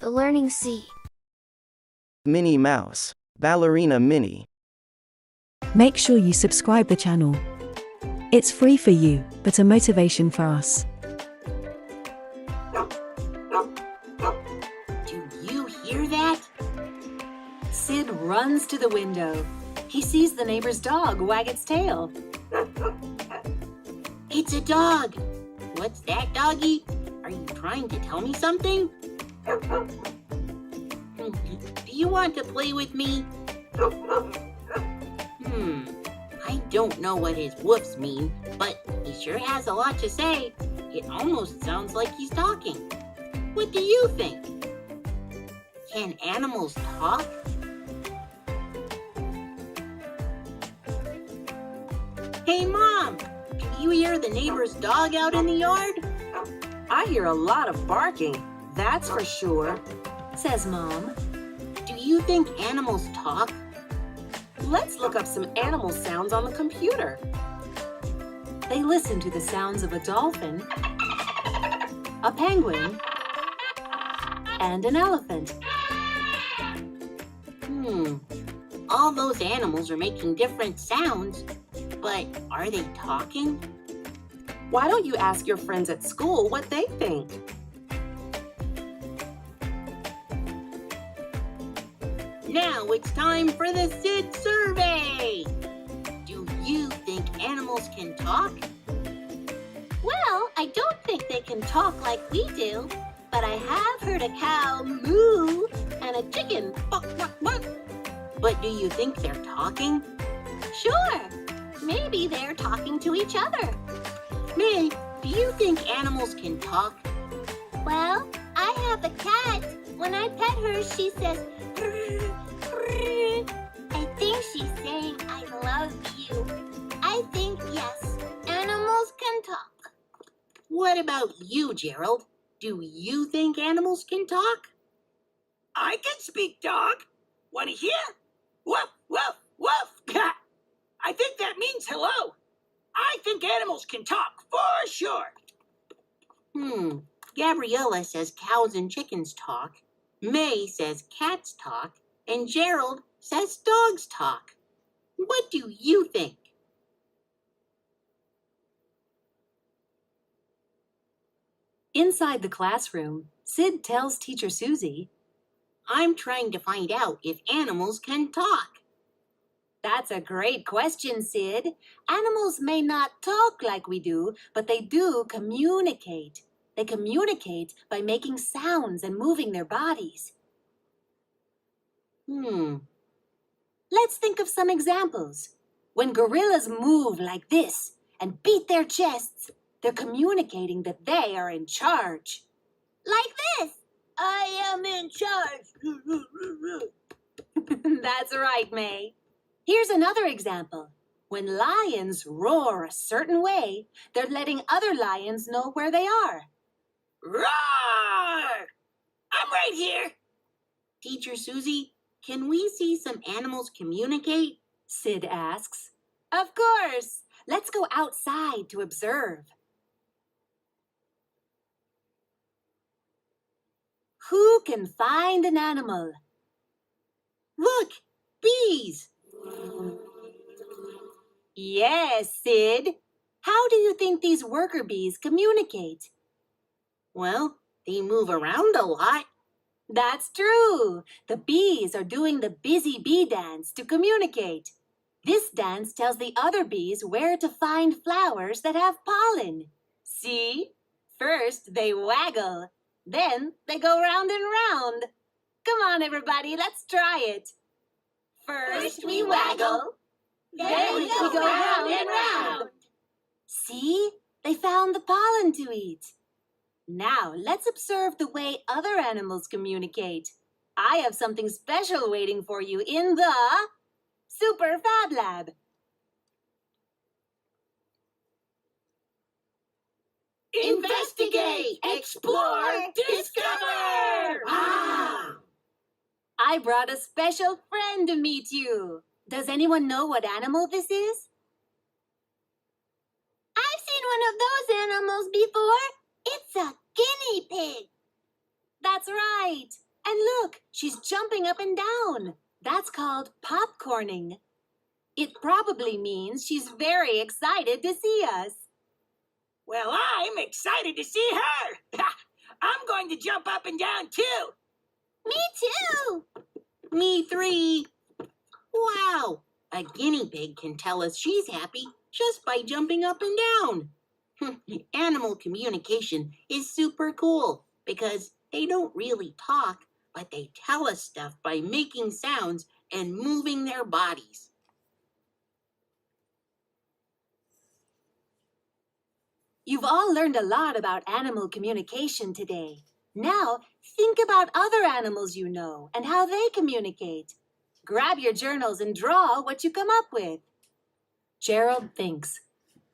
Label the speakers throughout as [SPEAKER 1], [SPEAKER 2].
[SPEAKER 1] The Learning Sea.
[SPEAKER 2] Minnie Mouse. Ballerina Minnie.
[SPEAKER 3] Make sure you subscribe the channel. It's free for you, but a motivation for us.
[SPEAKER 4] Do you hear that? Sid runs to the window. He sees the neighbor's dog wag its tail.
[SPEAKER 5] It's a dog. What's that, Doggie? Are you trying to tell me something? Do you want to play with me? I don't know what his woofs mean, but he sure has a lot to say. It almost sounds like he's talking. What do you think? Can animals talk? Hey, Mom! Can you hear the neighbor's dog out in the yard?
[SPEAKER 4] I hear a lot of barking, that's for sure, says Mom.
[SPEAKER 5] Do you think animals talk?
[SPEAKER 4] Let's look up some animal sounds on the computer. They listen to the sounds of a dolphin, a penguin, and an elephant.
[SPEAKER 5] All those animals are making different sounds, but are they talking?
[SPEAKER 4] Why don't you ask your friends at school what they think?
[SPEAKER 5] Now it's time for the Sid survey! Do you think animals can talk?
[SPEAKER 6] Well, I don't think they can talk like we do, but I have heard a cow moo and a chicken buck, buck, buck.
[SPEAKER 5] But do you think they're talking?
[SPEAKER 6] Sure, maybe they're talking to each other.
[SPEAKER 5] May, do you think animals can talk?
[SPEAKER 6] Well, I have a cat. When I pet her, she says, "Brr, brr." I think she's saying, "I love you." I think, yes, animals can talk.
[SPEAKER 5] What about you, Gerald? Do you think animals can talk?
[SPEAKER 7] I can speak, dog. Want to hear? Woof, woof, woof. I think that means hello. I think animals can talk, for sure.
[SPEAKER 5] Gabriella says cows and chickens talk. May says cats talk. And Gerald says dogs talk. What do you think?
[SPEAKER 4] Inside the classroom, Sid tells Teacher Susie,
[SPEAKER 5] I'm trying to find out if animals can talk.
[SPEAKER 4] "That's a great question, Sid. Animals may not talk like we do, but they do communicate. They communicate by making sounds and moving their bodies." Let's think of some examples. When gorillas move like this and beat their chests, they're communicating that they are in charge.
[SPEAKER 6] Like this. I am in charge.
[SPEAKER 4] That's right, May. Here's another example. When lions roar a certain way, they're letting other lions know where they are.
[SPEAKER 7] Roar! I'm right here.
[SPEAKER 5] Teacher Susie, can we see some animals communicate?
[SPEAKER 4] Sid asks. Of course. Let's go outside to observe. Who can find an animal?
[SPEAKER 5] Look, bees!
[SPEAKER 4] Yes, Sid. How do you think these worker bees communicate?
[SPEAKER 5] Well, they move around a lot.
[SPEAKER 4] That's true. The bees are doing the busy bee dance to communicate. This dance tells the other bees where to find flowers that have pollen. See? First, they waggle. Then they go round and round. Come on, everybody, let's try it.
[SPEAKER 6] First we waggle, then we go round and round.
[SPEAKER 4] See? They found the pollen to eat. Now, let's observe the way other animals communicate. I have something special waiting for you in the Super Fab Lab.
[SPEAKER 7] Investigate, explore, discover!
[SPEAKER 4] I brought a special friend to meet you. Does anyone know what animal this is?
[SPEAKER 6] I've seen one of those animals before. It's a guinea pig.
[SPEAKER 4] That's right. And look, she's jumping up and down. That's called popcorning. It probably means she's very excited to see us.
[SPEAKER 7] Well, I'm excited to see her. I'm going to jump up and down too.
[SPEAKER 6] Me too.
[SPEAKER 5] Me three. Wow, a guinea pig can tell us she's happy just by jumping up and down. Animal communication is super cool because they don't really talk, but they tell us stuff by making sounds and moving their bodies.
[SPEAKER 4] You've all learned a lot about animal communication today. Now, think about other animals you know and how they communicate. Grab your journals and draw what you come up with. Gerald thinks,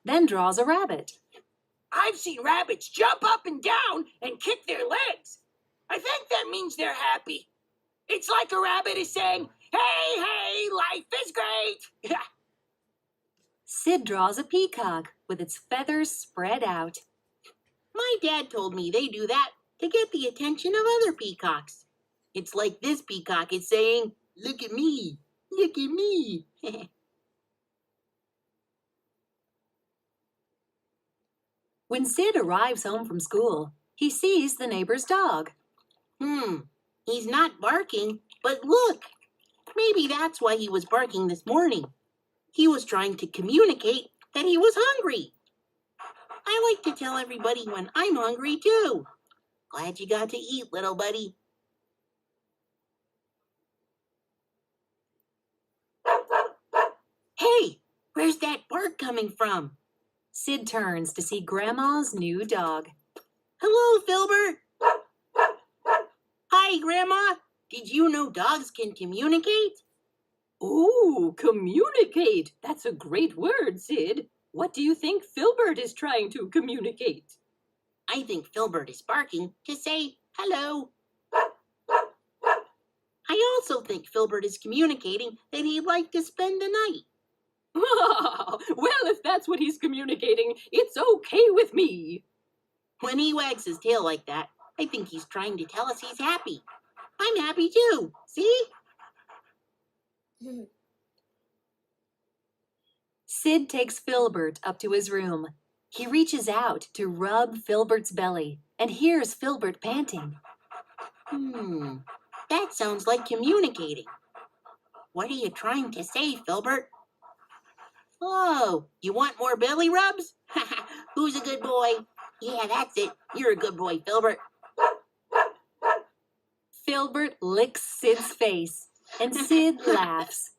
[SPEAKER 4] then draws a rabbit.
[SPEAKER 7] I've seen rabbits jump up and down and kick their legs. I think that means they're happy. It's like a rabbit is saying, hey, hey, life is great.
[SPEAKER 4] Sid draws a peacock with its feathers spread out.
[SPEAKER 5] My dad told me they do that to get the attention of other peacocks. It's like this peacock is saying, look at me, look at me.
[SPEAKER 4] When Sid arrives home from school, he sees the neighbor's dog.
[SPEAKER 5] He's not barking, but look, maybe that's why he was barking this morning. He was trying to communicate that he was hungry. I like to tell everybody when I'm hungry too. Glad you got to eat, little buddy. Hey, where's that bark coming from?
[SPEAKER 4] Sid turns to see Grandma's new dog.
[SPEAKER 5] Hello, Filbert. Hi, Grandma. Did you know dogs can communicate?
[SPEAKER 1] Oh, communicate. That's a great word, Sid. What do you think Filbert is trying to communicate?
[SPEAKER 5] I think Filbert is barking to say hello. I also think Filbert is communicating that he'd like to spend the night.
[SPEAKER 1] Well, if that's what he's communicating, it's okay with me.
[SPEAKER 5] When he wags his tail like that, I think he's trying to tell us he's happy. I'm happy too, see?
[SPEAKER 4] Sid takes Filbert up to his room. He reaches out to rub Filbert's belly and hears Filbert panting.
[SPEAKER 5] That sounds like communicating. What are you trying to say, Filbert? Oh, you want more belly rubs? Who's a good boy? Yeah, that's it. You're a good boy, Filbert.
[SPEAKER 4] Filbert licks Sid's face, and Sid laughs.